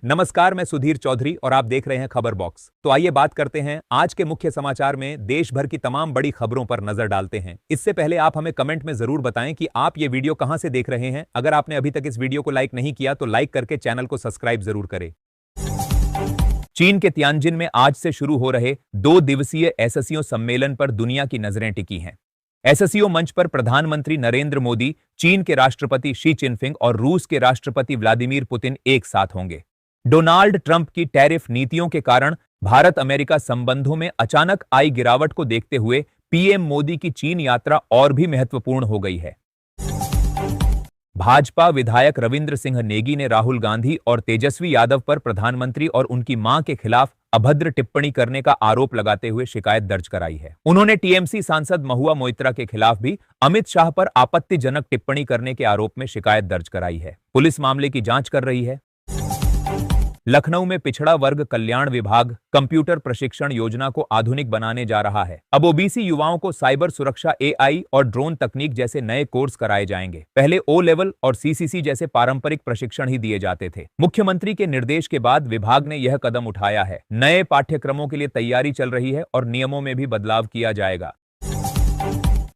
नमस्कार, मैं सुधीर चौधरी और आप देख रहे हैं खबर बॉक्स। तो आइए बात करते हैं आज के मुख्य समाचार में देश भर की तमाम बड़ी खबरों पर नजर डालते हैं। इससे पहले आप हमें कमेंट में जरूर बताएं कि आप ये वीडियो कहां से देख रहे हैं। अगर आपने अभी तक इस वीडियो को लाइक नहीं किया तो लाइक करके चैनल को सब्सक्राइब जरूर करें। चीन के तियानजिन में आज से शुरू हो रहे 2 दिवसीय एससीओ सम्मेलन पर दुनिया की नजरें टिकी हैं। एससीओ मंच पर प्रधानमंत्री नरेंद्र मोदी, चीन के राष्ट्रपति शी चिनफिंग और रूस के राष्ट्रपति व्लादिमीर पुतिन एक साथ होंगे। डोनाल्ड ट्रंप की टैरिफ नीतियों के कारण भारत अमेरिका संबंधों में अचानक आई गिरावट को देखते हुए पीएम मोदी की चीन यात्रा और भी महत्वपूर्ण हो गई है। भाजपा विधायक रविंद्र सिंह नेगी ने राहुल गांधी और तेजस्वी यादव पर प्रधानमंत्री और उनकी मां के खिलाफ अभद्र टिप्पणी करने का आरोप लगाते हुए शिकायत दर्ज कराई है। उन्होंने टीएमसी सांसद महुआ मोइत्रा के खिलाफ भी अमित शाह पर आपत्तिजनक टिप्पणी करने के आरोप में शिकायत दर्ज कराई है। पुलिस मामले की जांच कर रही है। लखनऊ में पिछड़ा वर्ग कल्याण विभाग कंप्यूटर प्रशिक्षण योजना को आधुनिक बनाने जा रहा है। अब ओबीसी युवाओं को साइबर सुरक्षा, एआई और ड्रोन तकनीक जैसे नए कोर्स कराए जाएंगे। पहले ओ लेवल और सीसीसी जैसे पारंपरिक प्रशिक्षण ही दिए जाते थे। मुख्यमंत्री के निर्देश के बाद विभाग ने यह कदम उठाया है। नए पाठ्यक्रमों के लिए तैयारी चल रही है और नियमों में भी बदलाव किया जाएगा।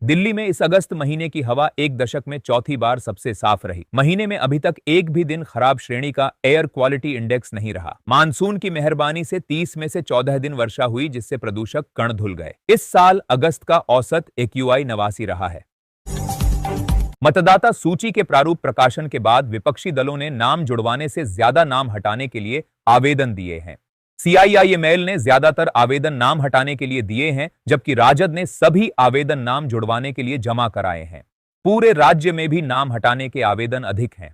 दिल्ली में इस अगस्त महीने की हवा एक दशक में चौथी बार सबसे साफ रही। महीने में अभी तक एक भी दिन खराब श्रेणी का एयर क्वालिटी इंडेक्स नहीं रहा। मानसून की मेहरबानी से 30 में से 14 दिन वर्षा हुई, जिससे प्रदूषक कण धुल गए। इस साल अगस्त का औसत एक्यूआई 89 रहा है। मतदाता सूची के प्रारूप प्रकाशन के बाद विपक्षी दलों ने नाम जुड़वाने से ज्यादा नाम हटाने के लिए आवेदन दिए हैं। सीआईआईएमएल ने ज्यादातर आवेदन नाम हटाने के लिए दिए हैं, जबकि राजद ने सभी आवेदन नाम जुड़वाने के लिए जमा कराए हैं। पूरे राज्य में भी नाम हटाने के आवेदन अधिक हैं।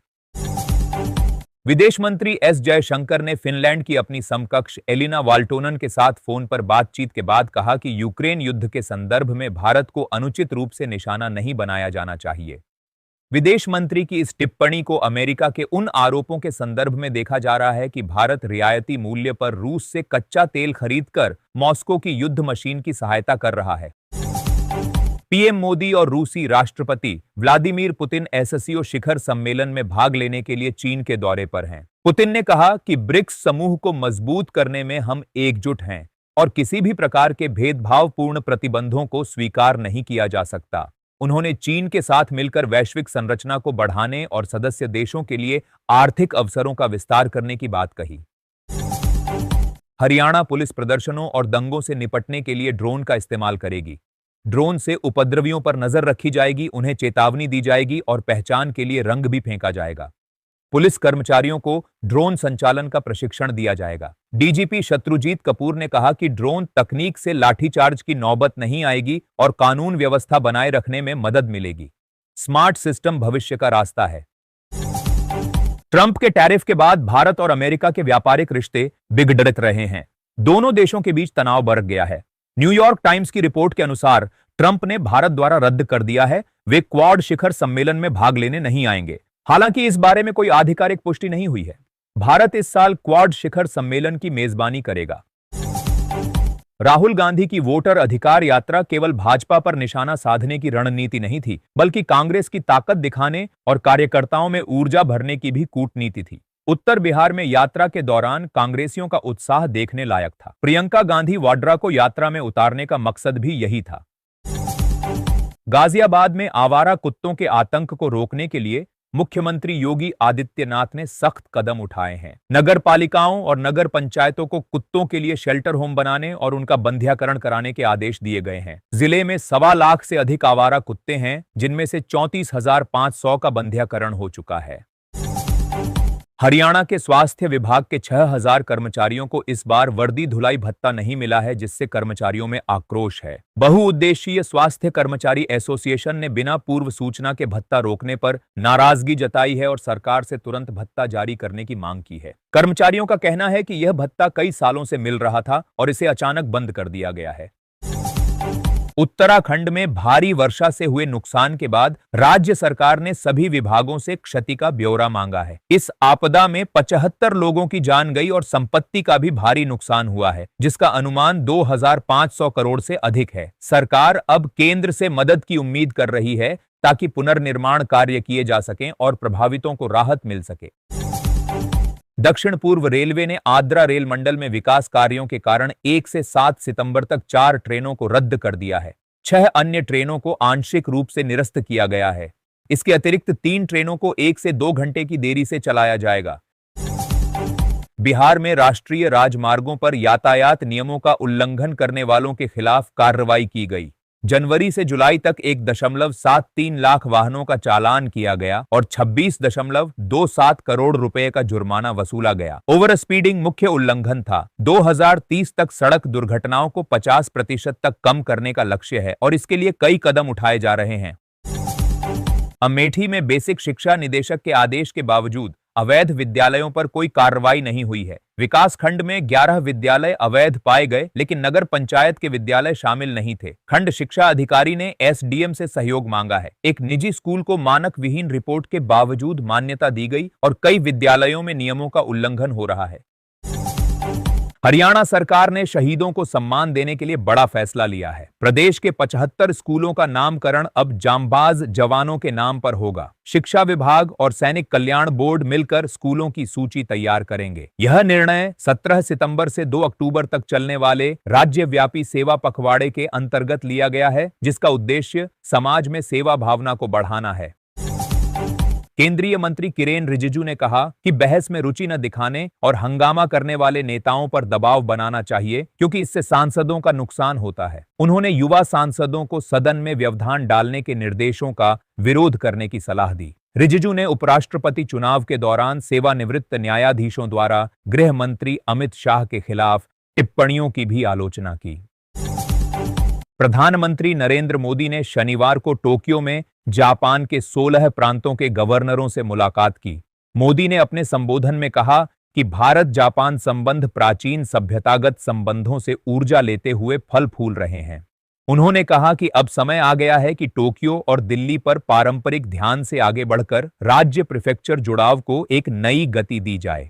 विदेश मंत्री एस जयशंकर ने फिनलैंड की अपनी समकक्ष एलिना वाल्टोनन के साथ फोन पर बातचीत के बाद कहा कि यूक्रेन युद्ध के संदर्भ में भारत को अनुचित रूप से निशाना नहीं बनाया जाना चाहिए। विदेश मंत्री की इस टिप्पणी को अमेरिका के उन आरोपों के संदर्भ में देखा जा रहा है कि भारत रियायती मूल्य पर रूस से कच्चा तेल खरीदकर मॉस्को की युद्ध मशीन की सहायता कर रहा है। पीएम मोदी और रूसी राष्ट्रपति व्लादिमीर पुतिन एससीओ शिखर सम्मेलन में भाग लेने के लिए चीन के दौरे पर हैं। पुतिन ने कहा कि ब्रिक्स समूह को मजबूत करने में हम एकजुट हैं और किसी भी प्रकार के भेदभावपूर्ण प्रतिबंधों को स्वीकार नहीं किया जा सकता। उन्होंने चीन के साथ मिलकर वैश्विक संरचना को बढ़ाने और सदस्य देशों के लिए आर्थिक अवसरों का विस्तार करने की बात कही। हरियाणा पुलिस प्रदर्शनों और दंगों से निपटने के लिए ड्रोन का इस्तेमाल करेगी। ड्रोन से उपद्रवियों पर नजर रखी जाएगी, उन्हें चेतावनी दी जाएगी और पहचान के लिए रंग भी फेंका जाएगा। पुलिस कर्मचारियों को ड्रोन संचालन का प्रशिक्षण दिया जाएगा। डीजीपी शत्रुजीत कपूर ने कहा कि ड्रोन तकनीक से लाठीचार्ज की नौबत नहीं आएगी और कानून व्यवस्था बनाए रखने में मदद मिलेगी। स्मार्ट सिस्टम भविष्य का रास्ता है। ट्रंप के टैरिफ के बाद भारत और अमेरिका के व्यापारिक रिश्ते बिगड़ रहे हैं। दोनों देशों के बीच तनाव बढ़ गया है। न्यूयॉर्क टाइम्स की रिपोर्ट के अनुसार ट्रंप ने भारत द्वारा रद्द कर दिया है, वे क्वाड शिखर सम्मेलन में भाग लेने नहीं आएंगे। हालांकि इस बारे में कोई आधिकारिक पुष्टि नहीं हुई है। भारत इस साल क्वाड शिखर सम्मेलन की मेजबानी करेगा। राहुल गांधी की वोटर अधिकार यात्रा केवल भाजपा पर निशाना साधने की रणनीति नहीं थी, बल्कि कांग्रेस की ताकत दिखाने और कार्यकर्ताओं में ऊर्जा भरने की भी कूटनीति थी। उत्तर बिहार में यात्रा के दौरान कांग्रेसियों का उत्साह देखने लायक था। प्रियंका गांधी वाड्रा को यात्रा में उतारने का मकसद भी यही था। गाजियाबाद में आवारा कुत्तों के आतंक को रोकने के लिए मुख्यमंत्री योगी आदित्यनाथ ने सख्त कदम उठाए हैं। नगर पालिकाओं और नगर पंचायतों को कुत्तों के लिए शेल्टर होम बनाने और उनका बंध्याकरण कराने के आदेश दिए गए हैं। जिले में 1.25 लाख से अधिक आवारा कुत्ते हैं, जिनमें से 34,500 का बंध्याकरण हो चुका है। हरियाणा के स्वास्थ्य विभाग के 6,000 कर्मचारियों को इस बार वर्दी धुलाई भत्ता नहीं मिला है, जिससे कर्मचारियों में आक्रोश है। बहुउद्देशीय स्वास्थ्य कर्मचारी एसोसिएशन ने बिना पूर्व सूचना के भत्ता रोकने पर नाराजगी जताई है और सरकार से तुरंत भत्ता जारी करने की मांग की है। कर्मचारियों का कहना है कि यह भत्ता कई सालों से मिल रहा था और इसे अचानक बंद कर दिया गया है। उत्तराखंड में भारी वर्षा से हुए नुकसान के बाद राज्य सरकार ने सभी विभागों से क्षति का ब्यौरा मांगा है। इस आपदा में 75 लोगों की जान गई और संपत्ति का भी भारी नुकसान हुआ है, जिसका अनुमान 2,500 करोड़ से अधिक है। सरकार अब केंद्र से मदद की उम्मीद कर रही है ताकि पुनर्निर्माण कार्य किए जा सकें और प्रभावितों को राहत मिल सके। दक्षिण पूर्व रेलवे ने आद्रा रेल मंडल में विकास कार्यों के कारण 1 से 7 सितंबर तक 4 ट्रेनों को रद्द कर दिया है। 6 अन्य ट्रेनों को आंशिक रूप से निरस्त किया गया है। इसके अतिरिक्त 3 ट्रेनों को 1 से 2 घंटे की देरी से चलाया जाएगा। बिहार में राष्ट्रीय राजमार्गों पर यातायात नियमों का उल्लंघन करने वालों के खिलाफ कार्रवाई की गई। जनवरी से जुलाई तक 1.73 लाख वाहनों का चालान किया गया और 26.27 करोड़ रुपए का जुर्माना वसूला गया। ओवर स्पीडिंग मुख्य उल्लंघन था। 2030 तक सड़क दुर्घटनाओं को 50% तक कम करने का लक्ष्य है और इसके लिए कई कदम उठाए जा रहे हैं। अमेठी में बेसिक शिक्षा निदेशक के आदेश के बावजूद अवैध विद्यालयों पर कोई कार्रवाई नहीं हुई है। विकास खंड में 11 विद्यालय अवैध पाए गए, लेकिन नगर पंचायत के विद्यालय शामिल नहीं थे। खंड शिक्षा अधिकारी ने एसडीएम से सहयोग मांगा है। एक निजी स्कूल को मानक विहीन रिपोर्ट के बावजूद मान्यता दी गई और कई विद्यालयों में नियमों का उल्लंघन हो रहा है। हरियाणा सरकार ने शहीदों को सम्मान देने के लिए बड़ा फैसला लिया है। प्रदेश के 75 स्कूलों का नामकरण अब जांबाज जवानों के नाम पर होगा। शिक्षा विभाग और सैनिक कल्याण बोर्ड मिलकर स्कूलों की सूची तैयार करेंगे। यह निर्णय 17 सितंबर से 2 अक्टूबर तक चलने वाले राज्यव्यापी सेवा पखवाड़े के अंतर्गत लिया गया है, जिसका उद्देश्य समाज में सेवा भावना को बढ़ाना है। केंद्रीय मंत्री किरेन रिजिजू ने कहा कि बहस में रुचि न दिखाने और हंगामा करने वाले नेताओं पर दबाव बनाना चाहिए, क्योंकि इससे सांसदों का नुकसान होता है। उन्होंने युवा सांसदों को सदन में व्यवधान डालने के निर्देशों का विरोध करने की सलाह दी। रिजिजू ने उपराष्ट्रपति चुनाव के दौरान सेवानिवृत्त न्यायाधीशों द्वारा गृह मंत्री अमित शाह के खिलाफ टिप्पणियों की भी आलोचना की। प्रधानमंत्री नरेंद्र मोदी ने शनिवार को टोक्यो में जापान के 16 प्रांतों के गवर्नरों से मुलाकात की। मोदी ने अपने संबोधन में कहा कि भारत जापान संबंध प्राचीन सभ्यतागत संबंधों से ऊर्जा लेते हुए फल फूल रहे हैं। उन्होंने कहा कि अब समय आ गया है कि टोक्यो और दिल्ली पर पारंपरिक ध्यान से आगे बढ़कर राज्य प्रीफेक्चर जुड़ाव को एक नई गति दी जाए।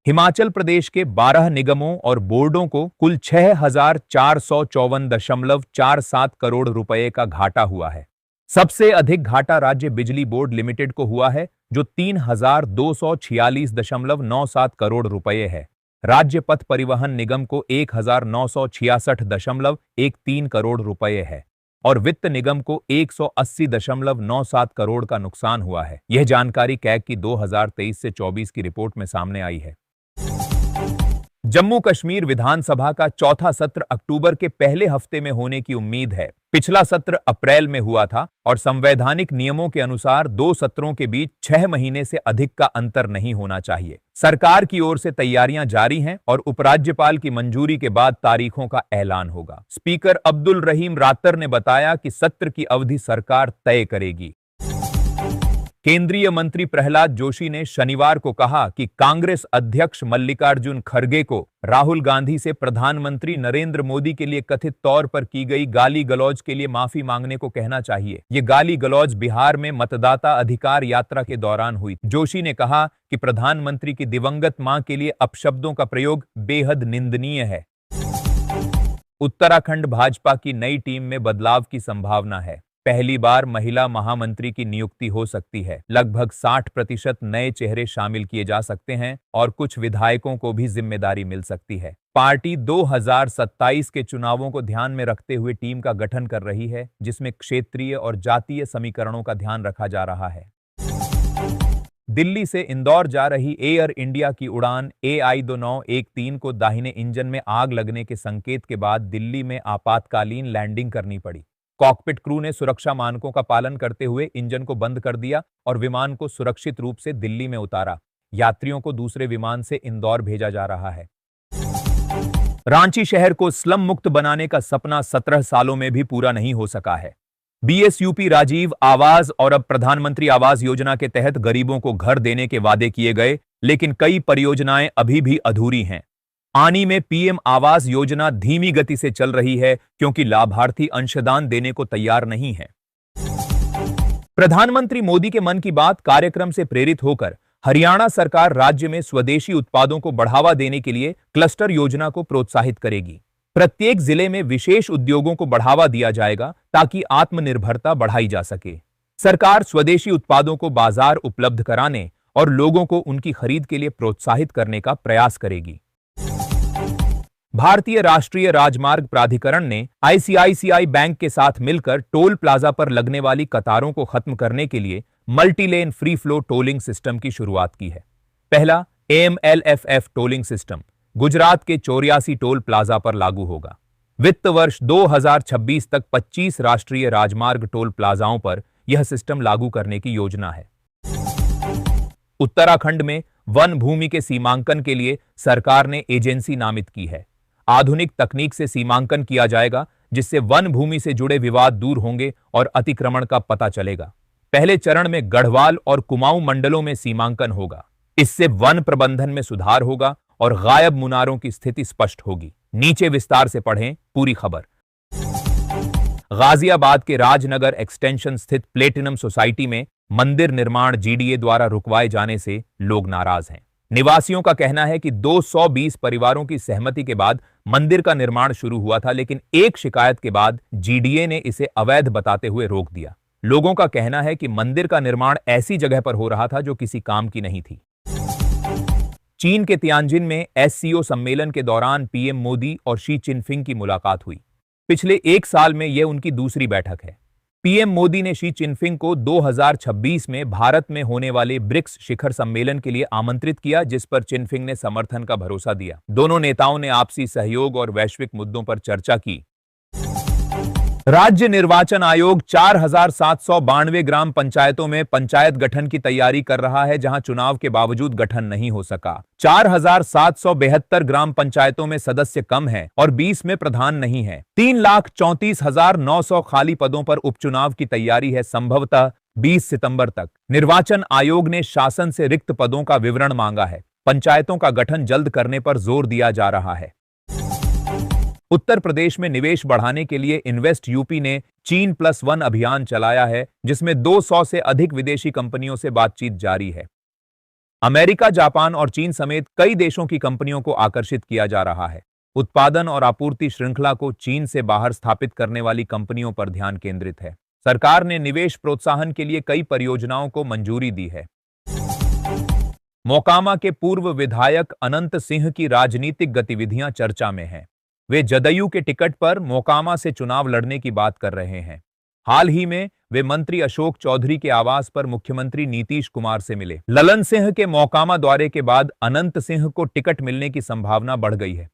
हिमाचल प्रदेश के 12 निगमों और बोर्डों को कुल 6,454.47 करोड़ रुपए का घाटा हुआ है। सबसे अधिक घाटा राज्य बिजली बोर्ड लिमिटेड को हुआ है, जो 3,246.97 करोड़ रुपए है। राज्य पथ परिवहन निगम को 1,966.13 करोड़ रुपए है और वित्त निगम को 180.97 करोड़ का नुकसान हुआ है। यह जानकारी कैग की 2023 से 24 की रिपोर्ट में सामने आई है। जम्मू कश्मीर विधानसभा का चौथा सत्र अक्टूबर के पहले हफ्ते में होने की उम्मीद है। पिछला सत्र अप्रैल में हुआ था और संवैधानिक नियमों के अनुसार 2 सत्रों के बीच 6 महीने से अधिक का अंतर नहीं होना चाहिए। सरकार की ओर से तैयारियां जारी हैं और उपराज्यपाल की मंजूरी के बाद तारीखों का ऐलान होगा। स्पीकर अब्दुल रहीम रातर ने बताया कि सत्र की अवधि सरकार तय करेगी। केंद्रीय मंत्री प्रहलाद जोशी ने शनिवार को कहा कि कांग्रेस अध्यक्ष मल्लिकार्जुन खड़गे को राहुल गांधी से प्रधानमंत्री नरेंद्र मोदी के लिए कथित तौर पर की गई गाली गलौज के लिए माफी मांगने को कहना चाहिए। ये गाली गलौज बिहार में मतदाता अधिकार यात्रा के दौरान हुई। जोशी ने कहा कि प्रधानमंत्री की दिवंगत मां के लिए अपशब्दों का प्रयोग बेहद निंदनीय है। उत्तराखंड भाजपा की नई टीम में बदलाव की संभावना है। पहली बार महिला महामंत्री की नियुक्ति हो सकती है। लगभग 60% नए चेहरे शामिल किए जा सकते हैं और कुछ विधायकों को भी जिम्मेदारी मिल सकती है। पार्टी 2027 के चुनावों को ध्यान में रखते हुए टीम का गठन कर रही है, जिसमें क्षेत्रीय और जातीय समीकरणों का ध्यान रखा जा रहा है। दिल्ली से इंदौर जा रही एयर इंडिया की उड़ान AI2913 को दाहिने इंजन में आग लगने के संकेत के बाद दिल्ली में आपातकालीन लैंडिंग करनी पड़ी। कॉकपिट क्रू ने सुरक्षा मानकों का पालन करते हुए इंजन को बंद कर दिया और विमान को सुरक्षित रूप से दिल्ली में उतारा। यात्रियों को दूसरे विमान से इंदौर भेजा जा रहा है। रांची शहर को स्लम मुक्त बनाने का सपना 17 सालों में भी पूरा नहीं हो सका है। BSUP राजीव आवास और अब प्रधानमंत्री आवास योजना के तहत गरीबों को घर देने के वादे किए गए, लेकिन कई परियोजनाएं अभी भी अधूरी हैं। आनी में PM आवास योजना धीमी गति से चल रही है क्योंकि लाभार्थी अंशदान देने को तैयार नहीं है। प्रधानमंत्री मोदी के मन की बात कार्यक्रम से प्रेरित होकर हरियाणा सरकार राज्य में स्वदेशी उत्पादों को बढ़ावा देने के लिए क्लस्टर योजना को प्रोत्साहित करेगी। प्रत्येक जिले में विशेष उद्योगों को बढ़ावा दिया जाएगा ताकि आत्मनिर्भरता बढ़ाई जा सके। सरकार स्वदेशी उत्पादों को बाजार उपलब्ध कराने और लोगों को उनकी खरीद के लिए प्रोत्साहित करने का प्रयास करेगी। भारतीय राष्ट्रीय राजमार्ग प्राधिकरण ने आईसीआईसीआई बैंक के साथ मिलकर टोल प्लाजा पर लगने वाली कतारों को खत्म करने के लिए मल्टीलेन फ्री फ्लो टोलिंग सिस्टम की शुरुआत की है। पहला AMLFF टोलिंग सिस्टम गुजरात के 84 टोल प्लाजा पर लागू होगा। वित्त वर्ष 2026 तक 25 राष्ट्रीय राजमार्ग टोल प्लाजाओं पर यह सिस्टम लागू करने की योजना है। उत्तराखंड में वन भूमि के सीमांकन के लिए सरकार ने एजेंसी नामित की है। आधुनिक तकनीक से सीमांकन किया जाएगा, जिससे वन भूमि से जुड़े विवाद दूर होंगे और अतिक्रमण का पता चलेगा। पहले चरण में गढ़वाल और कुमाऊं मंडलों में सीमांकन होगा। इससे वन प्रबंधन में सुधार होगा और गायब मुनारों की स्थिति स्पष्ट होगी। नीचे विस्तार से पढ़ें पूरी खबर। गाजियाबाद के राजनगर एक्सटेंशन स्थित प्लेटिनम सोसाइटी में मंदिर निर्माण जीडीए द्वारा रुकवाए जाने से लोग नाराज हैं। निवासियों का कहना है कि 220 परिवारों की सहमति के बाद मंदिर का निर्माण शुरू हुआ था, लेकिन एक शिकायत के बाद जीडीए ने इसे अवैध बताते हुए रोक दिया। लोगों का कहना है कि मंदिर का निर्माण ऐसी जगह पर हो रहा था जो किसी काम की नहीं थी। चीन के तियानजिन में एससीओ सम्मेलन के दौरान पीएम मोदी और शी चिनफिंग की मुलाकात हुई। पिछले एक साल में यह उनकी दूसरी बैठक है। पीएम मोदी ने शी चिनफिंग को 2026 में भारत में होने वाले ब्रिक्स शिखर सम्मेलन के लिए आमंत्रित किया, जिस पर चिनफिंग ने समर्थन का भरोसा दिया। दोनों नेताओं ने आपसी सहयोग और वैश्विक मुद्दों पर चर्चा की। राज्य निर्वाचन आयोग 4792 ग्राम पंचायतों में पंचायत गठन की तैयारी कर रहा है, जहां चुनाव के बावजूद गठन नहीं हो सका। 4772 ग्राम पंचायतों में सदस्य कम हैं और 20 में प्रधान नहीं है। 3,34,900 खाली पदों पर उपचुनाव की तैयारी है, संभवतः 20 सितंबर तक। निर्वाचन आयोग ने शासन से रिक्त पदों का विवरण मांगा है। पंचायतों का गठन जल्द करने पर जोर दिया जा रहा है। उत्तर प्रदेश में निवेश बढ़ाने के लिए इन्वेस्ट यूपी ने चीन+1 अभियान चलाया है, जिसमें 200 से अधिक विदेशी कंपनियों से बातचीत जारी है। अमेरिका, जापान और चीन समेत कई देशों की कंपनियों को आकर्षित किया जा रहा है। उत्पादन और आपूर्ति श्रृंखला को चीन से बाहर स्थापित करने वाली कंपनियों पर ध्यान केंद्रित है। सरकार ने निवेश प्रोत्साहन के लिए कई परियोजनाओं को मंजूरी दी है। मोकामा के पूर्व विधायक अनंत सिंह की राजनीतिक गतिविधियां चर्चा में हैं। वे जदयू के टिकट पर मोकामा से चुनाव लड़ने की बात कर रहे हैं। हाल ही में वे मंत्री अशोक चौधरी के आवास पर मुख्यमंत्री नीतीश कुमार से मिले। ललन सिंह के मोकामा दौरे के बाद अनंत सिंह को टिकट मिलने की संभावना बढ़ गई है।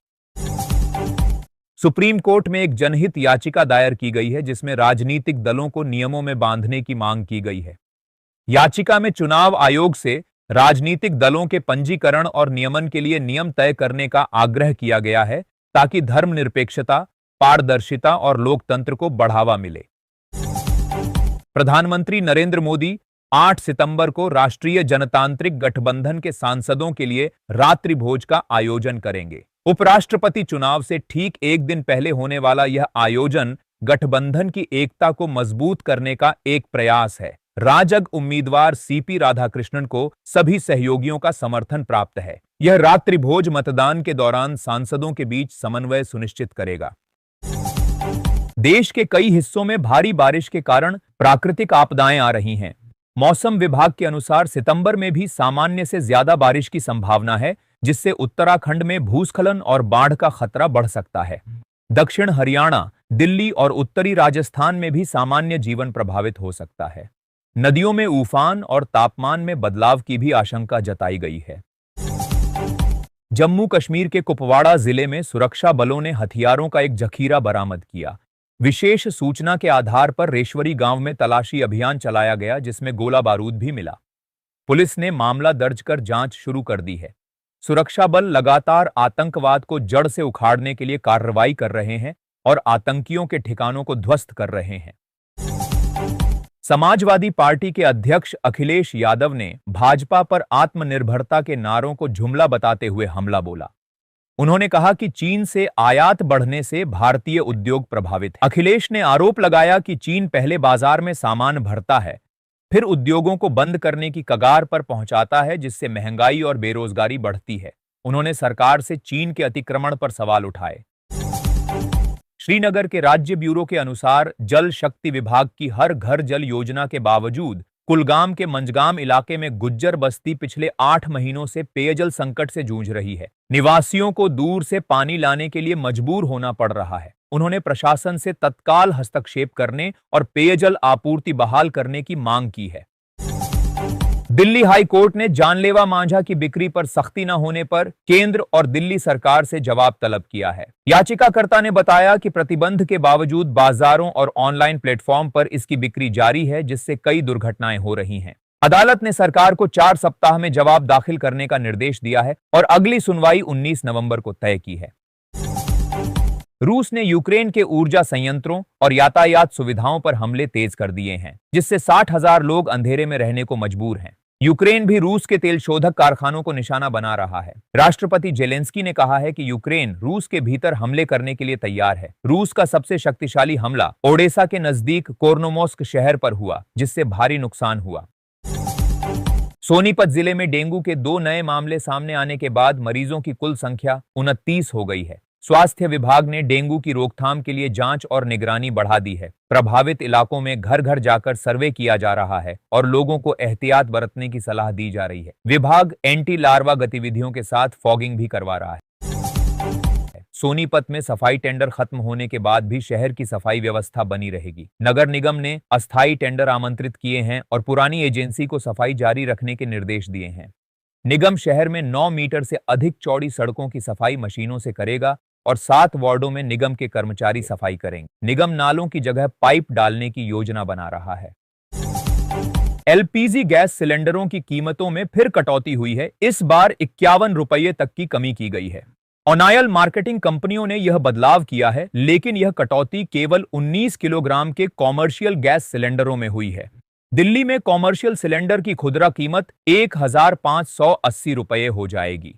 सुप्रीम कोर्ट में एक जनहित याचिका दायर की गई है, जिसमें राजनीतिक दलों को नियमों में बांधने की मांग की गई है। याचिका में चुनाव आयोग से राजनीतिक दलों के पंजीकरण और नियमन के लिए नियम तय करने का आग्रह किया गया है, ताकि धर्मनिरपेक्षता, पारदर्शिता और लोकतंत्र को बढ़ावा मिले। प्रधानमंत्री नरेंद्र मोदी 8 सितंबर को राष्ट्रीय जनतांत्रिक गठबंधन के सांसदों के लिए रात्रि भोज का आयोजन करेंगे। उपराष्ट्रपति चुनाव से ठीक एक दिन पहले होने वाला यह आयोजन गठबंधन की एकता को मजबूत करने का एक प्रयास है। राजग उम्मीदवार सीपी राधाकृष्णन को सभी सहयोगियों का समर्थन प्राप्त है। यह रात्रि भोज मतदान के दौरान सांसदों के बीच समन्वय सुनिश्चित करेगा। देश के कई हिस्सों में भारी बारिश के कारण प्राकृतिक आपदाएं आ रही हैं। मौसम विभाग के अनुसार सितंबर में भी सामान्य से ज्यादा बारिश की संभावना है, जिससे उत्तराखंड में भूस्खलन और बाढ़ का खतरा बढ़ सकता है। दक्षिण हरियाणा, दिल्ली और उत्तरी राजस्थान में भी सामान्य जीवन प्रभावित हो सकता है। नदियों में उफान और तापमान में बदलाव की भी आशंका जताई गई है। जम्मू कश्मीर के कुपवाड़ा जिले में सुरक्षा बलों ने हथियारों का एक जखीरा बरामद किया। विशेष सूचना के आधार पर रेशवरी गांव में तलाशी अभियान चलाया गया, जिसमें गोला बारूद भी मिला। पुलिस ने मामला दर्ज कर जांच शुरू कर दी है। सुरक्षा बल लगातार आतंकवाद को जड़ से उखाड़ने के लिए कार्रवाई कर रहे हैं और आतंकियों के ठिकानों को ध्वस्त कर रहे हैं। समाजवादी पार्टी के अध्यक्ष अखिलेश यादव ने भाजपा पर आत्मनिर्भरता के नारों को जुमला बताते हुए हमला बोला। उन्होंने कहा कि चीन से आयात बढ़ने से भारतीय उद्योग प्रभावित है। अखिलेश ने आरोप लगाया कि चीन पहले बाजार में सामान भरता है, फिर उद्योगों को बंद करने की कगार पर पहुंचाता है, जिससे महंगाई और बेरोजगारी बढ़ती है। उन्होंने सरकार से चीन के अतिक्रमण पर सवाल उठाए। श्रीनगर के राज्य ब्यूरो के अनुसार जल शक्ति विभाग की हर घर जल योजना के बावजूद कुलगाम के मंजगाम इलाके में गुज्जर बस्ती पिछले 8 महीनों से पेयजल संकट से जूझ रही है। निवासियों को दूर से पानी लाने के लिए मजबूर होना पड़ रहा है। उन्होंने प्रशासन से तत्काल हस्तक्षेप करने और पेयजल आपूर्ति बहाल करने की मांग की है। दिल्ली हाई कोर्ट ने जानलेवा मांझा की बिक्री पर सख्ती न होने पर केंद्र और दिल्ली सरकार से जवाब तलब किया है। याचिकाकर्ता ने बताया कि प्रतिबंध के बावजूद बाजारों और ऑनलाइन प्लेटफॉर्म पर इसकी बिक्री जारी है, जिससे कई दुर्घटनाएं हो रही हैं। अदालत ने सरकार को 4 सप्ताह में जवाब दाखिल करने का निर्देश दिया है और अगली सुनवाई 19 नवंबर को तय की है। रूस ने यूक्रेन के ऊर्जा संयंत्रों और यातायात सुविधाओं पर हमले तेज कर दिए हैं, जिससे 60,000 लोग अंधेरे में रहने को मजबूर हैं। यूक्रेन भी रूस के तेल शोधक कारखानों को निशाना बना रहा है। राष्ट्रपति जेलेंस्की ने कहा है कि यूक्रेन रूस के भीतर हमले करने के लिए तैयार है। रूस का सबसे शक्तिशाली हमला ओडेसा के नजदीक कोर्नोमोस्क शहर पर हुआ, जिससे भारी नुकसान हुआ। सोनीपत जिले में डेंगू के 2 नए मामले सामने आने के बाद मरीजों की कुल संख्या 29 हो गई है। स्वास्थ्य विभाग ने डेंगू की रोकथाम के लिए जांच और निगरानी बढ़ा दी है। प्रभावित इलाकों में घर घर जाकर सर्वे किया जा रहा है और लोगों को एहतियात बरतने की सलाह दी जा रही है। विभाग एंटी लार्वा गतिविधियों के साथ फॉगिंग भी करवा रहा है। सोनीपत में सफाई टेंडर खत्म होने के बाद भी शहर की सफाई व्यवस्था बनी रहेगी। नगर निगम ने अस्थायी टेंडर आमंत्रित किए हैं और पुरानी एजेंसी को सफाई जारी रखने के निर्देश दिए हैं। निगम शहर में 9 मीटर से अधिक चौड़ी सड़कों की सफाई मशीनों से करेगा और 7 वार्डों में निगम के कर्मचारी सफाई करेंगे। निगम नालों की जगह पाइप डालने की योजना बना रहा है। एलपीजी गैस सिलेंडरों की कीमतों में फिर कटौती हुई है। इस बार 51 रुपये तक की कमी की गई है। ओनायल मार्केटिंग कंपनियों ने यह बदलाव किया है, लेकिन यह कटौती केवल 19 किलोग्राम के कॉमर्शियल गैस सिलेंडरों में हुई है। दिल्ली में कॉमर्शियल सिलेंडर की खुदरा कीमत 1580 रुपये हो जाएगी।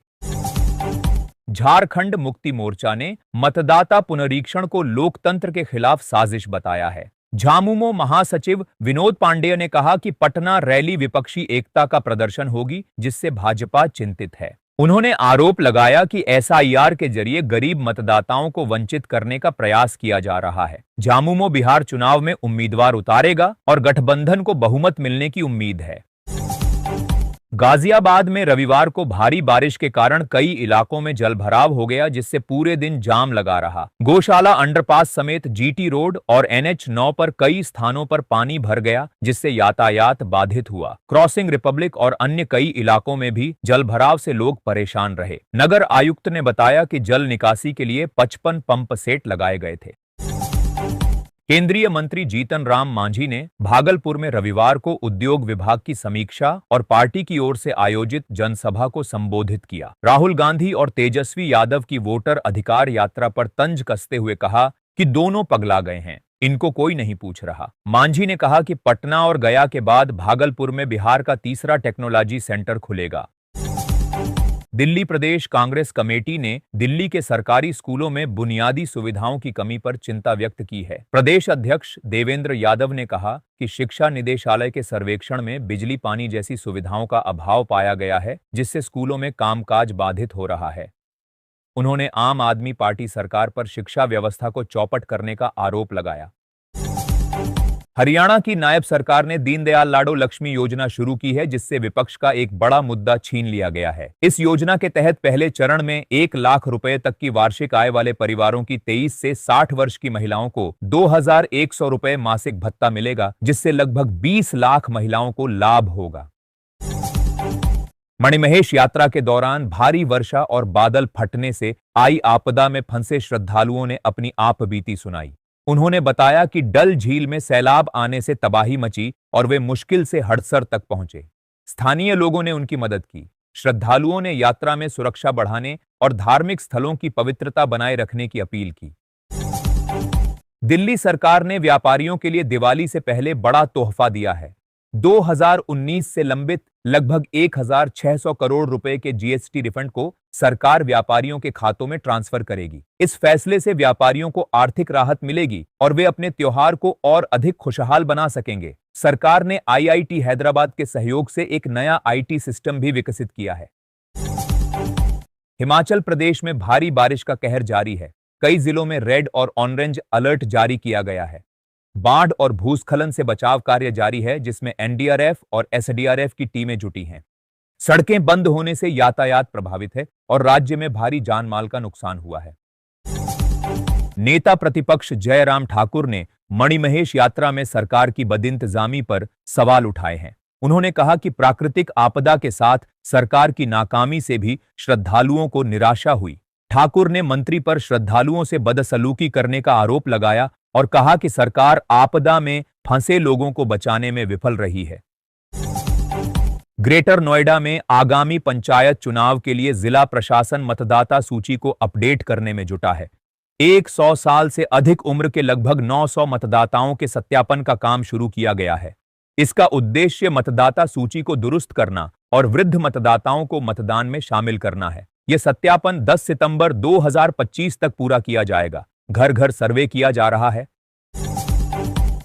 झारखंड मुक्ति मोर्चा ने मतदाता पुनरीक्षण को लोकतंत्र के खिलाफ साजिश बताया है। झामुमो महासचिव विनोद पांडेय ने कहा कि पटना रैली विपक्षी एकता का प्रदर्शन होगी, जिससे भाजपा चिंतित है। उन्होंने आरोप लगाया कि एसआईआर के जरिए गरीब मतदाताओं को वंचित करने का प्रयास किया जा रहा है। झामुमो बिहार चुनाव में उम्मीदवार उतारेगा और गठबंधन को बहुमत मिलने की उम्मीद है। गाजियाबाद में रविवार को भारी बारिश के कारण कई इलाकों में जलभराव हो गया, जिससे पूरे दिन जाम लगा रहा। गौशाला अंडरपास समेत जीटी रोड और NH9 पर कई स्थानों पर पानी भर गया, जिससे यातायात बाधित हुआ। क्रॉसिंग रिपब्लिक और अन्य कई इलाकों में भी जलभराव से लोग परेशान रहे। नगर आयुक्त ने बताया कि जल निकासी के लिए 55 पंप सेट लगाए गए थे। केंद्रीय मंत्री जीतन राम मांझी ने भागलपुर में रविवार को उद्योग विभाग की समीक्षा और पार्टी की ओर से आयोजित जनसभा को संबोधित किया। राहुल गांधी और तेजस्वी यादव की वोटर अधिकार यात्रा पर तंज कसते हुए कहा कि दोनों पगला गए हैं, इनको कोई नहीं पूछ रहा। मांझी ने कहा कि पटना और गया के बाद भागलपुर में बिहार का तीसरा टेक्नोलॉजी सेंटर खुलेगा। दिल्ली प्रदेश कांग्रेस कमेटी ने दिल्ली के सरकारी स्कूलों में बुनियादी सुविधाओं की कमी पर चिंता व्यक्त की है। प्रदेश अध्यक्ष देवेंद्र यादव ने कहा कि शिक्षा निदेशालय के सर्वेक्षण में बिजली पानी जैसी सुविधाओं का अभाव पाया गया है, जिससे स्कूलों में कामकाज बाधित हो रहा है। उन्होंने आम आदमी पार्टी सरकार पर शिक्षा व्यवस्था को चौपट करने का आरोप लगाया। हरियाणा की नायब सरकार ने दीनदयाल लाडो लक्ष्मी योजना शुरू की है, जिससे विपक्ष का एक बड़ा मुद्दा छीन लिया गया है। इस योजना के तहत पहले चरण में 1 लाख रुपए तक की वार्षिक आय वाले परिवारों की 23 से 60 वर्ष की महिलाओं को 2100 रुपए मासिक भत्ता मिलेगा, जिससे लगभग 20 लाख महिलाओं को लाभ होगा। मणिमहेश यात्रा के दौरान भारी वर्षा और बादल फटने से आई आपदा में फंसे श्रद्धालुओं ने अपनी आपबीती सुनाई। उन्होंने बताया कि डल झील में सैलाब आने से तबाही मची और वे मुश्किल से हडसर तक पहुंचे। स्थानीय लोगों ने उनकी मदद की। श्रद्धालुओं ने यात्रा में सुरक्षा बढ़ाने और धार्मिक स्थलों की पवित्रता बनाए रखने की अपील की। दिल्ली सरकार ने व्यापारियों के लिए दिवाली से पहले बड़ा तोहफा दिया है। 2019 से लंबित लगभग 1600 करोड़ रुपए के जीएसटी रिफंड को सरकार व्यापारियों के खातों में ट्रांसफर करेगी। इस फैसले से व्यापारियों को आर्थिक राहत मिलेगी और वे अपने त्योहार को और अधिक खुशहाल बना सकेंगे। सरकार ने आईआईटी हैदराबाद के सहयोग से एक नया आईटी सिस्टम भी विकसित किया है। हिमाचल प्रदेश में भारी बारिश का कहर जारी है। कई जिलों में रेड और ऑरेंज अलर्ट जारी किया गया है। बाढ़ और भूस्खलन से बचाव कार्य जारी है, जिसमें एनडीआरएफ और एसडीआरएफ की टीमें जुटी हैं। सड़कें बंद होने से यातायात प्रभावित है और राज्य में भारी जानमाल का नुकसान हुआ है। नेता प्रतिपक्ष जयराम ठाकुर ने मणिमहेश यात्रा में सरकार की बदइंतजामी पर सवाल उठाए हैं। उन्होंने कहा कि प्राकृतिक आपदा के साथ सरकार की नाकामी से भी श्रद्धालुओं को निराशा हुई। ठाकुर ने मंत्री पर श्रद्धालुओं से बदसलूकी करने का आरोप लगाया और कहा कि सरकार आपदा में फंसे लोगों को बचाने में विफल रही है। ग्रेटर नोएडा में आगामी पंचायत चुनाव के लिए जिला प्रशासन मतदाता सूची को अपडेट करने में जुटा है। 100 साल से अधिक उम्र के लगभग 900 मतदाताओं के सत्यापन का काम शुरू किया गया है। इसका उद्देश्य मतदाता सूची को दुरुस्त करना और वृद्ध मतदाताओं को मतदान में शामिल करना है। यह सत्यापन 10 सितंबर 2025 तक पूरा किया जाएगा। घर घर सर्वे किया जा रहा है।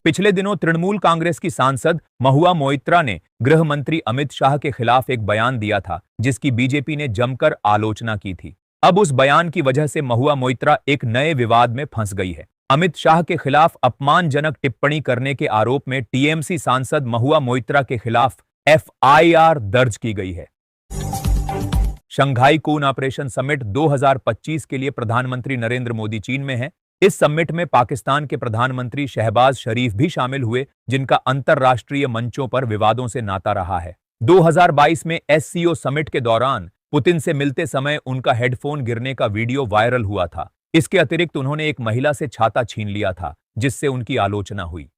पिछले दिनों तृणमूल कांग्रेस की सांसद महुआ मोइत्रा ने गृह मंत्री अमित शाह के खिलाफ एक बयान दिया था, जिसकी बीजेपी ने जमकर आलोचना की थी। अब उस बयान की वजह से महुआ मोइत्रा एक नए विवाद में फंस गई है। अमित शाह के खिलाफ अपमानजनक टिप्पणी करने के आरोप में टीएमसी सांसद महुआ मोइत्रा के खिलाफ एफआईआर दर्ज की गई है। शंघाई कोऑपरेशन समिट 2025 के लिए प्रधानमंत्री नरेंद्र मोदी चीन में हैं। इस समिट में पाकिस्तान के प्रधानमंत्री शहबाज शरीफ भी शामिल हुए, जिनका अंतर्राष्ट्रीय मंचों पर विवादों से नाता रहा है। 2022 में एससीओ समिट के दौरान पुतिन से मिलते समय उनका हेडफोन गिरने का वीडियो वायरल हुआ था। इसके अतिरिक्त उन्होंने एक महिला से छाता छीन लिया था, जिससे उनकी आलोचना हुई।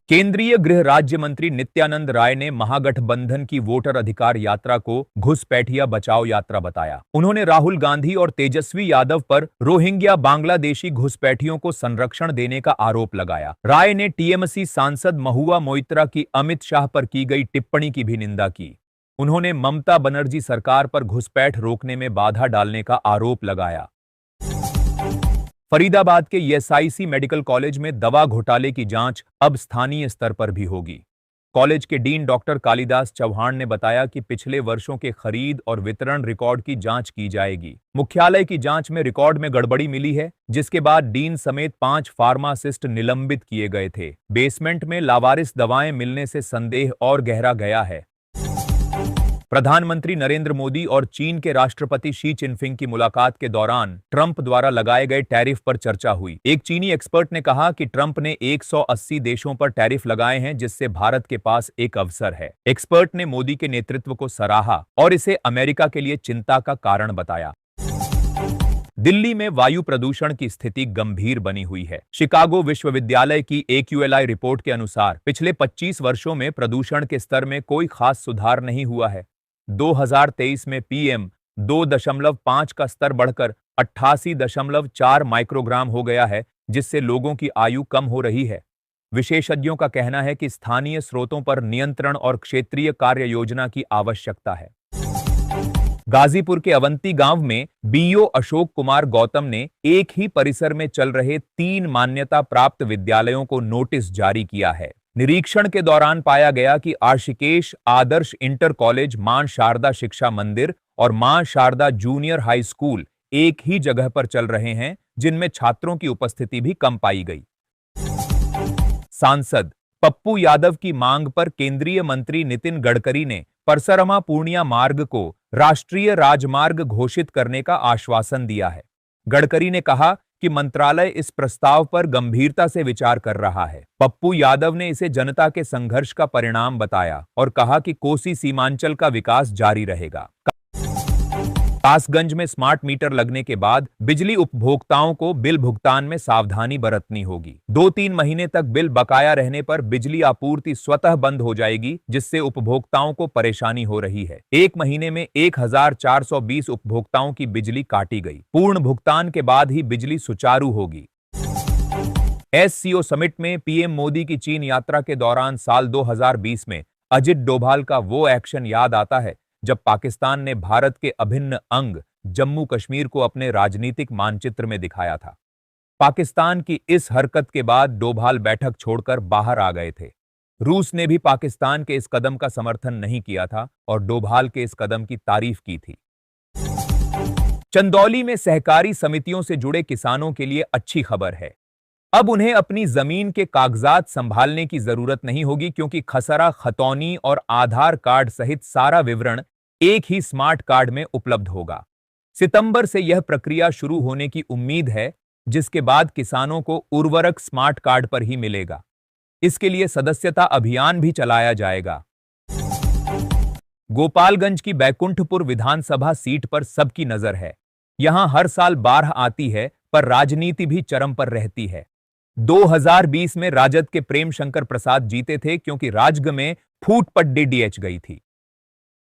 केंद्रीय गृह राज्य मंत्री नित्यानंद राय ने महागठबंधन की वोटर अधिकार यात्रा को घुसपैठिया बचाओ यात्रा बताया। उन्होंने राहुल गांधी और तेजस्वी यादव पर रोहिंग्या बांग्लादेशी घुसपैठियों को संरक्षण देने का आरोप लगाया। राय ने टीएमसी सांसद महुआ मोइत्रा की अमित शाह पर की गई टिप्पणी की भी निंदा की। उन्होंने ममता बनर्जी सरकार पर घुसपैठ रोकने में बाधा डालने का आरोप लगाया। फरीदाबाद के ईएसआईसी मेडिकल कॉलेज में दवा घोटाले की जांच अब स्थानीय स्तर पर भी होगी। कॉलेज के डीन डॉक्टर कालिदास चौहान ने बताया कि पिछले वर्षों के खरीद और वितरण रिकॉर्ड की जांच की जाएगी। मुख्यालय की जांच में रिकॉर्ड में गड़बड़ी मिली है, जिसके बाद डीन समेत 5 फार्मासिस्ट निलंबित किए गए थे। बेसमेंट में लावारिस दवाएं मिलने से संदेह और गहरा गया है। प्रधानमंत्री नरेंद्र मोदी और चीन के राष्ट्रपति शी चिनफिंग की मुलाकात के दौरान ट्रंप द्वारा लगाए गए टैरिफ पर चर्चा हुई। एक चीनी एक्सपर्ट ने कहा कि ट्रंप ने 180 देशों पर टैरिफ लगाए हैं, जिससे भारत के पास एक अवसर है। एक्सपर्ट ने मोदी के नेतृत्व को सराहा और इसे अमेरिका के लिए चिंता का कारण बताया। दिल्ली में वायु प्रदूषण की स्थिति गंभीर बनी हुई है। शिकागो विश्वविद्यालय की AQLI रिपोर्ट के अनुसार पिछले 25 वर्षों में प्रदूषण के स्तर में कोई खास सुधार नहीं हुआ है। 2023 में PM 2.5 का स्तर बढ़कर 88.4 माइक्रोग्राम हो गया है, जिससे लोगों की आयु कम हो रही है। विशेषज्ञों का कहना है कि स्थानीय स्रोतों पर नियंत्रण और क्षेत्रीय कार्य योजना की आवश्यकता है। गाजीपुर के अवंती गांव में बीओ अशोक कुमार गौतम ने एक ही परिसर में चल रहे 3 मान्यता प्राप्त विद्यालयों को नोटिस जारी किया है। निरीक्षण के दौरान पाया गया कि आशिकेश आदर्श इंटर कॉलेज, मां शारदा शिक्षा मंदिर और मां शारदा जूनियर हाई स्कूल एक ही जगह पर चल रहे हैं, जिनमें छात्रों की उपस्थिति भी कम पाई गई। सांसद पप्पू यादव की मांग पर केंद्रीय मंत्री नितिन गडकरी ने परसरमा पूर्णिया मार्ग को राष्ट्रीय राजमार्ग घोषित करने का आश्वासन दिया है। गडकरी ने कहा कि मंत्रालय इस प्रस्ताव पर गंभीरता से विचार कर रहा है। पप्पू यादव ने इसे जनता के संघर्ष का परिणाम बताया और कहा कि कोसी सीमांचल का विकास जारी रहेगा। कासगंज में स्मार्ट मीटर लगने के बाद बिजली उपभोक्ताओं को बिल भुगतान में सावधानी बरतनी होगी। 2-3 महीने तक बिल बकाया रहने पर बिजली आपूर्ति स्वतः बंद हो जाएगी, जिससे उपभोक्ताओं को परेशानी हो रही है। 1 महीने में 1420 उपभोक्ताओं की बिजली काटी गई। पूर्ण भुगतान के बाद ही बिजली सुचारू होगी। एससीओ समिट में पीएम मोदी की चीन यात्रा के दौरान साल 2020 में अजित डोभाल का वो एक्शन याद आता है जब पाकिस्तान ने भारत के अभिन्न अंग जम्मू कश्मीर को अपने राजनीतिक मानचित्र में दिखाया था। पाकिस्तान की इस हरकत के बाद डोभाल बैठक छोड़कर बाहर आ गए थे। रूस ने भी पाकिस्तान के इस कदम का समर्थन नहीं किया था और डोभाल के इस कदम की तारीफ की थी। चंदौली में सहकारी समितियों से जुड़े किसानों के लिए अच्छी खबर है। अब उन्हें अपनी जमीन के कागजात संभालने की जरूरत नहीं होगी, क्योंकि खसरा, खतौनी और आधार कार्ड सहित सारा विवरण एक ही स्मार्ट कार्ड में उपलब्ध होगा। सितंबर से यह प्रक्रिया शुरू होने की उम्मीद है, जिसके बाद किसानों को उर्वरक स्मार्ट कार्ड पर ही मिलेगा। इसके लिए सदस्यता अभियान भी चलाया जाएगा। गोपालगंज की बैकुंठपुर विधानसभा सीट पर सबकी नजर है। यहां हर साल बाढ़ आती है, पर राजनीति भी चरम पर रहती है। 2020 में राजद के प्रेम शंकर प्रसाद जीते थे, क्योंकि राजग में फूट पड्डी डीएच गई थी।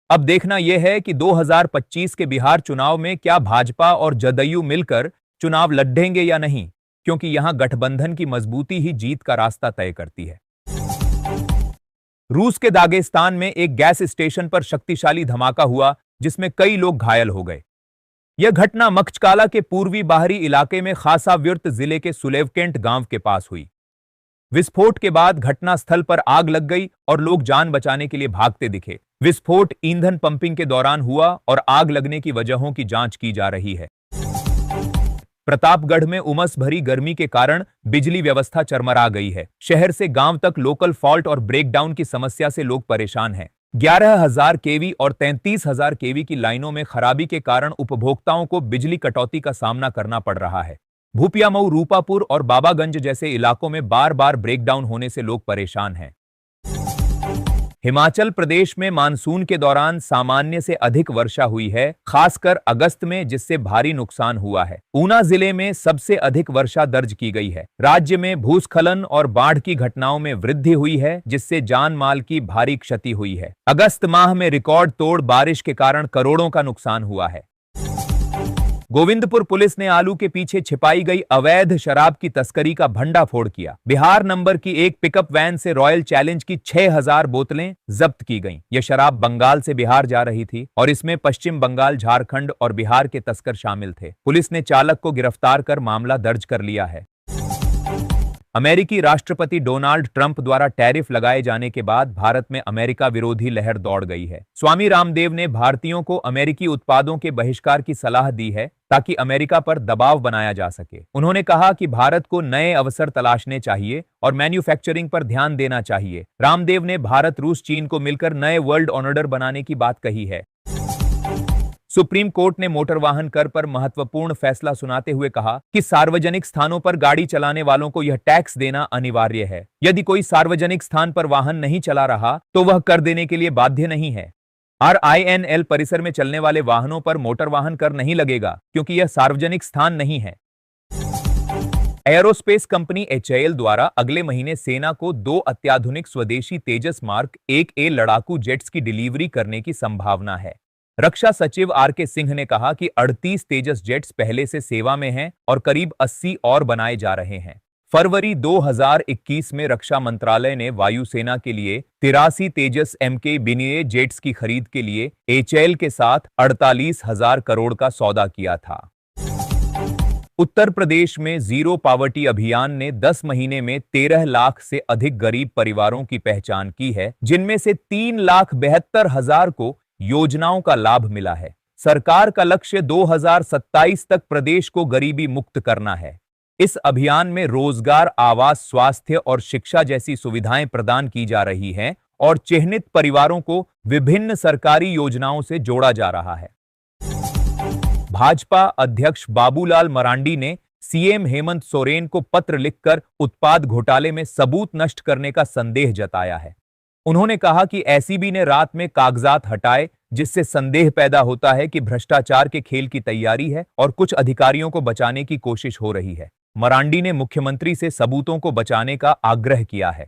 अब देखना यह है कि 2025 के बिहार चुनाव में क्या भाजपा और जदयू मिलकर चुनाव लड़ेंगे या नहीं, क्योंकि यहां गठबंधन की मजबूती ही जीत का रास्ता तय करती है। रूस के दागेस्तान में एक गैस स्टेशन पर शक्तिशाली धमाका हुआ, जिसमें कई लोग घायल हो गए। यह घटना मखचकाला के पूर्वी बाहरी इलाके में खासाव्यर्त जिले के सुलेवकेंट गांव के पास हुई। विस्फोट के बाद घटनास्थल पर आग लग गई और लोग जान बचाने के लिए भागते दिखे। विस्फोट ईंधन पंपिंग के दौरान हुआ और आग लगने की वजहों की जांच की जा रही है। प्रतापगढ़ में उमस भरी गर्मी के कारण बिजली व्यवस्था चरमरा गई है। शहर से गांव तक लोकल फॉल्ट और ब्रेकडाउन की समस्या से लोग परेशान हैं। 11,000 केवी और 33,000 केवी की लाइनों में खराबी के कारण उपभोक्ताओं को बिजली कटौती का सामना करना पड़ रहा है। भूपियामऊ, रूपापुर और बाबागंज जैसे इलाकों में बार बार ब्रेकडाउन होने से लोग परेशान हैं। हिमाचल प्रदेश में मानसून के दौरान सामान्य से अधिक वर्षा हुई है, खासकर अगस्त में, जिससे भारी नुकसान हुआ है। ऊना जिले में सबसे अधिक वर्षा दर्ज की गई है। राज्य में भूस्खलन और बाढ़ की घटनाओं में वृद्धि हुई है, जिससे जान माल की भारी क्षति हुई है। अगस्त माह में रिकॉर्ड तोड़ बारिश के कारण करोड़ों का नुकसान हुआ है। गोविंदपुर पुलिस ने आलू के पीछे छिपाई गई अवैध शराब की तस्करी का भंडाफोड़ किया। बिहार नंबर की एक पिकअप वैन से रॉयल चैलेंज की 6,000 बोतलें जब्त की गईं। यह शराब बंगाल से बिहार जा रही थी और इसमें पश्चिम बंगाल, झारखंड और बिहार के तस्कर शामिल थे। पुलिस ने चालक को गिरफ्तार कर मामला दर्ज कर लिया है। अमेरिकी राष्ट्रपति डोनाल्ड ट्रंप द्वारा टैरिफ लगाए जाने के बाद भारत में अमेरिका विरोधी लहर दौड़ गई है। स्वामी रामदेव ने भारतीयों को अमेरिकी उत्पादों के बहिष्कार की सलाह दी है, ताकि अमेरिका पर दबाव बनाया जा सके। उन्होंने कहा कि भारत को नए अवसर तलाशने चाहिए और मैन्युफैक्चरिंग पर ध्यान देना चाहिए। रामदेव ने भारत, रूस, चीन को मिलकर नए वर्ल्ड ऑर्डर बनाने की बात कही है। सुप्रीम कोर्ट ने मोटर वाहन कर पर महत्वपूर्ण फैसला सुनाते हुए कहा कि सार्वजनिक स्थानों पर गाड़ी चलाने वालों को यह टैक्स देना अनिवार्य है। यदि कोई सार्वजनिक स्थान पर वाहन नहीं चला रहा तो वह कर देने के लिए बाध्य नहीं है। RINL परिसर में चलने वाले वाहनों पर मोटर वाहन कर नहीं लगेगा, क्योंकि यह सार्वजनिक स्थान नहीं है। एरोस्पेस कंपनी HAL द्वारा अगले महीने सेना को 2 अत्याधुनिक स्वदेशी तेजस मार्क 1A लड़ाकू जेट्स की डिलीवरी करने की संभावना है। रक्षा सचिव RK सिंह ने कहा कि 38 तेजस जेट्स पहले से सेवा में हैं और करीब 80 और बनाए जा रहे हैं। फरवरी 2021 में रक्षा मंत्रालय ने वायुसेना के लिए 83 तेजस MK बिनिए जेट्स की खरीद के लिए HAL के साथ 48,000 करोड़ का सौदा किया था। उत्तर प्रदेश में जीरो पावर्टी अभियान ने 10 महीने में 13 लाख से अधिक गरीब परिवारों की पहचान की है, जिनमें से 3,72,000 को योजनाओं का लाभ मिला है। सरकार का लक्ष्य 2027 तक प्रदेश को गरीबी मुक्त करना है। इस अभियान में रोजगार, आवास, स्वास्थ्य और शिक्षा जैसी सुविधाएं प्रदान की जा रही हैं और चिन्हित परिवारों को विभिन्न सरकारी योजनाओं से जोड़ा जा रहा है। भाजपा अध्यक्ष बाबूलाल मरांडी ने CM हेमंत सोरेन को पत्र लिखकर उत्पाद घोटाले में सबूत नष्ट करने का संदेह जताया है। उन्होंने कहा कि SEB ने रात में कागजात हटाए, जिससे संदेह पैदा होता है कि भ्रष्टाचार के खेल की तैयारी है और कुछ अधिकारियों को बचाने की कोशिश हो रही है। मरांडी ने मुख्यमंत्री से सबूतों को बचाने का आग्रह किया है।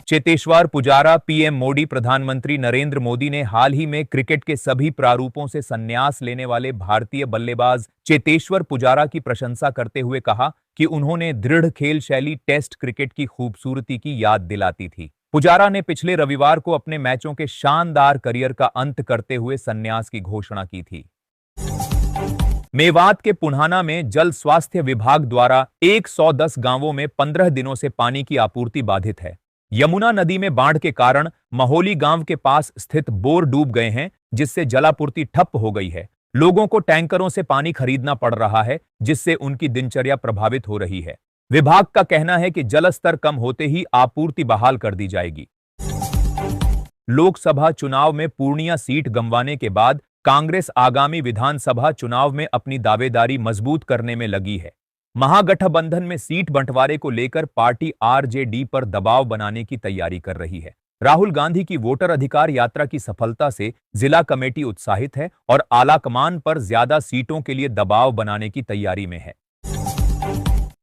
चेतेश्वर पुजारा, PM मोदी, प्रधानमंत्री नरेंद्र मोदी ने हाल ही में क्रिकेट के सभी प्रारूपों से संन्यास लेने वाले भारतीय बल्लेबाज चेतेश्वर पुजारा की प्रशंसा करते हुए कहा कि उन्होंने दृढ़ खेल शैली टेस्ट क्रिकेट की खूबसूरती की याद दिलाती थी। पुजारा ने पिछले रविवार को अपने मैचों के शानदार करियर का अंत करते हुए संन्यास की घोषणा की थी। मेवात के पुन्हाना में जल स्वास्थ्य विभाग द्वारा 110 गांवों में 15 दिनों से पानी की आपूर्ति बाधित है। यमुना नदी में बाढ़ के कारण महोली गांव के पास स्थित बोर डूब गए हैं, जिससे जलापूर्ति ठप हो गई है। लोगों को टैंकरों से पानी खरीदना पड़ रहा है, जिससे उनकी दिनचर्या प्रभावित हो रही है। विभाग का कहना है कि जल स्तर कम होते ही आपूर्ति बहाल कर दी जाएगी। लोकसभा चुनाव में पूर्णिया सीट गंवाने के बाद कांग्रेस आगामी विधानसभा चुनाव में अपनी दावेदारी मजबूत करने में लगी है। महागठबंधन में सीट बंटवारे को लेकर पार्टी आरजेडी पर दबाव बनाने की तैयारी कर रही है। राहुल गांधी की वोटर अधिकार यात्रा की सफलता से जिला कमेटी उत्साहित है और आलाकमान पर ज्यादा सीटों के लिए दबाव बनाने की तैयारी में है।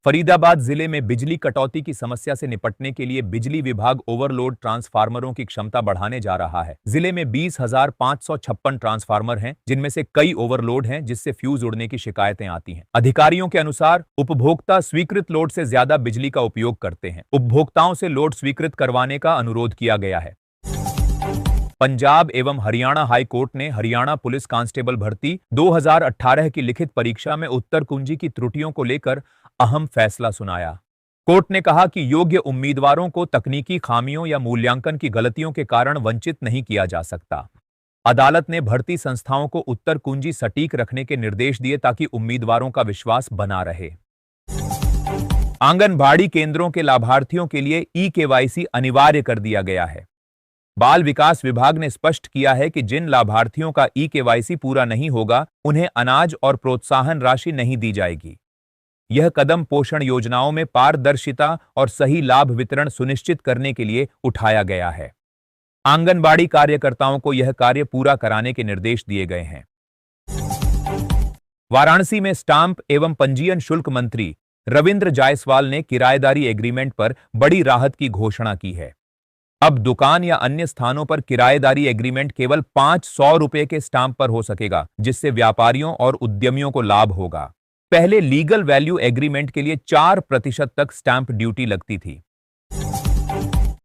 फरीदाबाद जिले में बिजली कटौती की समस्या से निपटने के लिए बिजली विभाग ओवरलोड ट्रांसफार्मरों की क्षमता बढ़ाने जा रहा है। जिले में 20,556 ट्रांसफार्मर हैं, जिनमें से कई ओवरलोड हैं, जिससे फ्यूज उड़ने की शिकायतें आती हैं। अधिकारियों के अनुसार उपभोक्ता स्वीकृत लोड से ज्यादा बिजली का उपयोग करते हैं। उपभोक्ताओं से लोड स्वीकृत करवाने का अनुरोध किया गया है। पंजाब एवं हरियाणा हाई कोर्ट ने हरियाणा पुलिस कांस्टेबल भर्ती 2018 की लिखित परीक्षा में उत्तर कुंजी की त्रुटियों को लेकर अहम फैसला सुनाया। कोर्ट ने कहा कि योग्य उम्मीदवारों को तकनीकी खामियों या मूल्यांकन की गलतियों के कारण वंचित नहीं किया जा सकता। अदालत ने भर्ती संस्थाओं को उत्तर कुंजी सटीक रखने के निर्देश दिए ताकि उम्मीदवारों का विश्वास बना रहे। आंगनबाड़ी केंद्रों के लाभार्थियों के लिए ई-केवाईसी अनिवार्य कर दिया गया है। बाल विकास विभाग ने स्पष्ट किया है कि जिन लाभार्थियों का ई-केवाईसी पूरा नहीं होगा, उन्हें अनाज और प्रोत्साहन राशि नहीं दी जाएगी। यह कदम पोषण योजनाओं में पारदर्शिता और सही लाभ वितरण सुनिश्चित करने के लिए उठाया गया है। आंगनबाड़ी कार्यकर्ताओं को यह कार्य पूरा कराने के निर्देश दिए गए हैं। वाराणसी में स्टाम्प एवं पंजीयन शुल्क मंत्री रविंद्र जायसवाल ने किराएदारी एग्रीमेंट पर बड़ी राहत की घोषणा की है। अब दुकान या अन्य स्थानों पर किराएदारी एग्रीमेंट केवल 500 रुपए के स्टाम्प पर हो सकेगा, जिससे व्यापारियों और उद्यमियों को लाभ होगा। पहले लीगल वैल्यू एग्रीमेंट के लिए 4% तक स्टैंप ड्यूटी लगती थी।